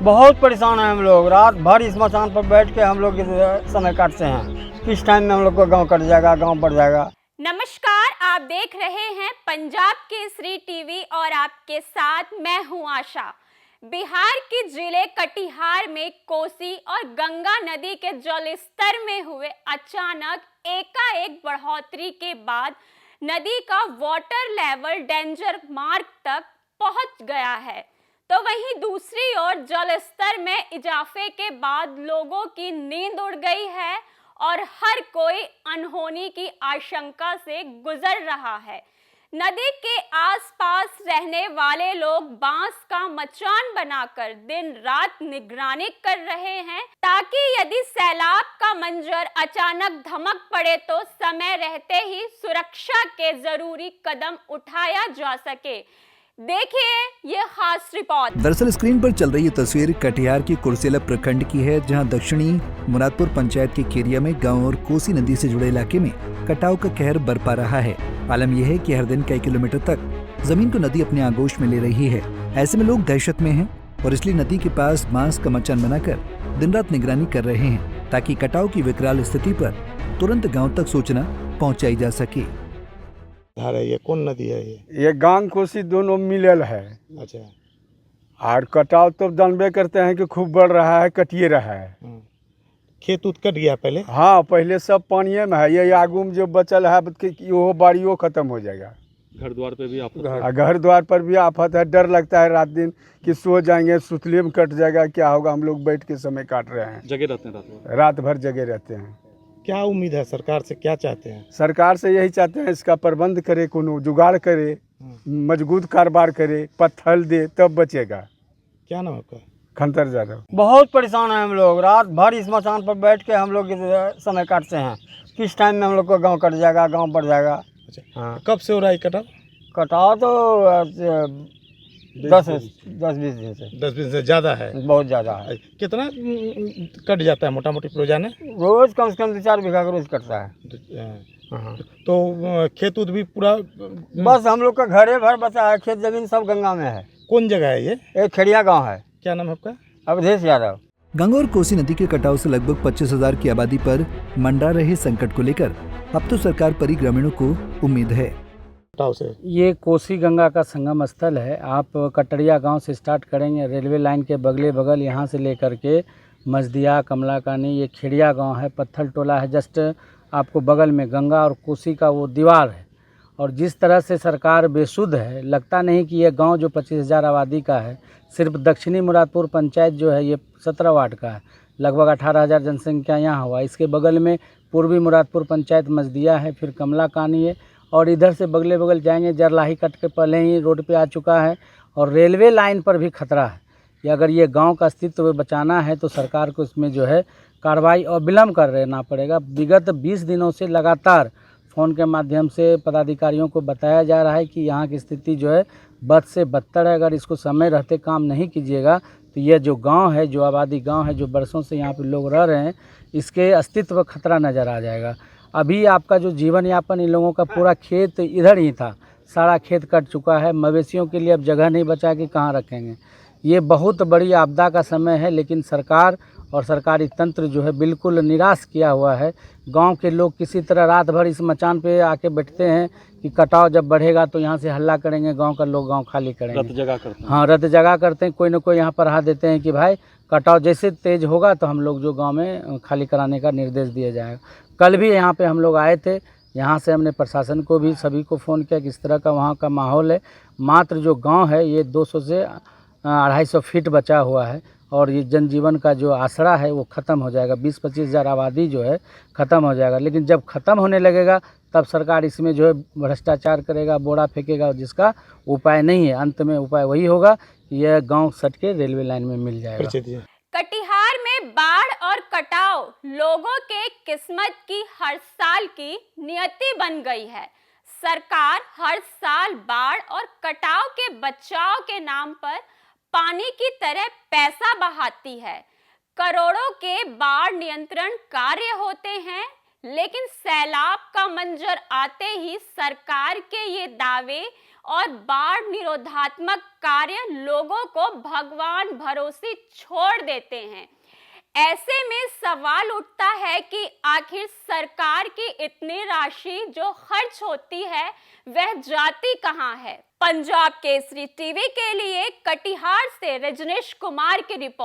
बहुत परेशान हैं हम लोग। रात भर इस मचान पर बैठ के हम लोग समय काटते हैं। किस टाइम में हम लोग को गांव कट जाएगा, गांव बढ़ जाएगा। नमस्कार, आप देख रहे हैं पंजाब केसरी टीवी और आपके साथ मैं हूं आशा। बिहार के जिले कटिहार में कोसी और गंगा नदी के जलस्तर में हुए अचानक एकाएक बढ़ोतरी के बाद नदी का वाटर लेवल डेंजर मार्क तक पहुंच गया है। तो वहीं दूसरी ओर जलस्तर में इजाफे के बाद लोगों की नींद उड़ गई है और हर कोई अनहोनी की आशंका से गुजर रहा है। नदी के आसपास रहने वाले लोग बांस का मचान बनाकर दिन रात निगरानी कर रहे हैं ताकि यदि सैलाब का मंजर अचानक धमक पड़े तो समय रहते ही सुरक्षा के जरूरी कदम उठाया जा सके। देखिए ये खास रिपोर्ट। दरअसल स्क्रीन पर चल रही ये तस्वीर कटिहार की कुर्सेला प्रखंड की है, जहां दक्षिणी मुरादपुर पंचायत के खेरिया में गांव और कोसी नदी से जुड़े इलाके में कटाव का कहर बरपा रहा है। आलम यह है कि हर दिन कई किलोमीटर तक जमीन को नदी अपने आगोश में ले रही है। ऐसे में लोग दहशत में हैं और इसलिए नदी के पास बांस का मचान बनाकर दिन रात निगरानी कर रहे हैं ताकि कटाव की विकराल स्थिति पर तुरंत गाँव तक सूचना पहुँचाई जा सके। ये कौन नदी है? ये गंगा कोसी दोनों मिलल है। अच्छा। और कटाव तो जानबे करते हैं कि खूब बढ़ रहा है, कटिए रहा है। खेत उत कट गया पहले? हाँ, पहले सब पानिये में है। ये आगू में जो बचल है वो बाड़ियों खत्म हो जाएगा। घर द्वार पे भी आफत है। घर द्वार पर भी आफत है। डर लगता है रात दिन कि सो जाएंगे, सुतले में कट जाएगा, क्या होगा। हम लोग बैठ के समय काट रहे हैं, जगे रहते हैं, रात भर जगे रहते हैं। क्या उम्मीद है सरकार से, क्या चाहते हैं? सरकार से यही चाहते हैं इसका प्रबंध करे, कोनो जुगाड़ करे, मजबूत कारोबार करे, पत्थर दे तब बचेगा। क्या नाम है आपका? खंतर यादव। बहुत परेशान हैं हम लोग। रात भर इस मचान पर बैठ के हम लोग समय काटते हैं। किस टाइम में हम लोग को गांव कट जाएगा, गांव बढ़ जाएगा। अच्छा। हाँ। कब से हो रहा है कटाव? कटाव तो 10-20 दिन से। 10 दिन से ज़्यादा है? बहुत ज़्यादा है। कितना कट जाता है मोटा मोटी रोजाना? रोज कम से कम 2-4 बीघा का रोज कटता है। हाँ। तो खेत उत भी पूरा बस हम लोग का घरे भर बचा है। खेत जमीन सब गंगा में है। कौन जगह है ये? एक खेड़िया गांव है। क्या नाम है आपका? अवधेश यादव। गंगा और कोसी नदी के कटाव से लगभग 25,000 की आबादी पर मंडरा रहे संकट को लेकर अब तो सरकार पर ही ग्रामीणों को उम्मीद है। से ये कोसी गंगा का संगम स्थल है। आप कटरिया गांव से स्टार्ट करेंगे, रेलवे लाइन के बगल यहाँ से लेकर के मजदिया, कमलाकानी, ये खेड़िया गांव है, पत्थल टोला है। जस्ट आपको बगल में गंगा और कोसी का वो दीवार है। और जिस तरह से सरकार बेसुध है, लगता नहीं कि ये गांव जो 25,000 आबादी का है, सिर्फ दक्षिणी मुरादपुर पंचायत जो है ये 17 वार्ड का है, लगभग 18,000 जनसंख्या यहाँ हुआ। इसके बगल में पूर्वी मुरादपुर पंचायत मजदिया है, फिर कमलाकानी है, और इधर से बगल जाएंगे जरलाही कट के पहले ही रोड पे आ चुका है। और रेलवे लाइन पर भी खतरा है कि अगर ये गांव का अस्तित्व बचाना है तो सरकार को इसमें जो है कार्रवाई और विलम्ब कर रहना पड़ेगा। विगत 20 दिनों से लगातार फ़ोन के माध्यम से पदाधिकारियों को बताया जा रहा है कि यहाँ की स्थिति जो है बद से बदतर है। अगर इसको समय रहते काम नहीं कीजिएगा तो ये जो गाँव है, जो आबादी गाँव है, जो बरसों से यहाँ पर लोग रह रहे हैं, इसके अस्तित्व का खतरा नज़र आ जाएगा। अभी आपका जो जीवन यापन इन लोगों का पूरा खेत इधर ही था, सारा खेत कट चुका है। मवेशियों के लिए अब जगह नहीं बचा कि कहाँ रखेंगे। ये बहुत बड़ी आपदा का समय है, लेकिन सरकार और सरकारी तंत्र जो है बिल्कुल निराश किया हुआ है। गांव के लोग किसी तरह रात भर इस मचान पे आके बैठते हैं कि कटाव जब बढ़ेगा तो यहाँ से हल्ला करेंगे, गांव का लोग गांव खाली करेंगे। रत जगह करते हैं। हाँ, रत जगह करते हैं। कोई ना कोई यहाँ पर रहा देते हैं कि भाई कटाव जैसे तेज होगा तो हम लोग जो गांव में खाली कराने का निर्देश दिया जाएगा। कल भी यहाँ पे हम लोग आए थे, यहाँ से हमने प्रशासन को भी सभी को फ़ोन किया कि इस तरह का वहाँ का माहौल है। मात्र जो गांव है ये 200 से 250 फीट बचा हुआ है और ये जनजीवन का जो आसरा है वो ख़त्म हो जाएगा। 20-25 हज़ार आबादी जो है ख़त्म हो जाएगा। लेकिन जब ख़त्म होने लगेगा तब सरकार इसमें जो है भ्रष्टाचार करेगा, बोरा फेंकेगा, जिसका उपाय नहीं है। अंत में उपाय वही होगा कि यह गाँव सट के रेलवे लाइन में मिल जाएगा। कटिहार में बाढ़ और कटाव लोगों के किस्मत की हर साल की नियति बन गई है। सरकार हर साल बाढ़ और कटाव के बचाव के नाम पर पानी की तरह पैसा बहाती है। करोड़ों के बाढ़ नियंत्रण कार्य होते हैं, लेकिन सैलाब का मंजर आते ही सरकार के ये दावे और बाढ़ निरोधात्मक कार्य लोगों को भगवान भरोसे छोड़ देते हैं। ऐसे में सवाल उठता है कि आखिर सरकार की इतनी राशि जो खर्च होती है वह जाती कहां है। पंजाब केसरी टीवी के लिए कटिहार से रजनीश कुमार की रिपोर्ट।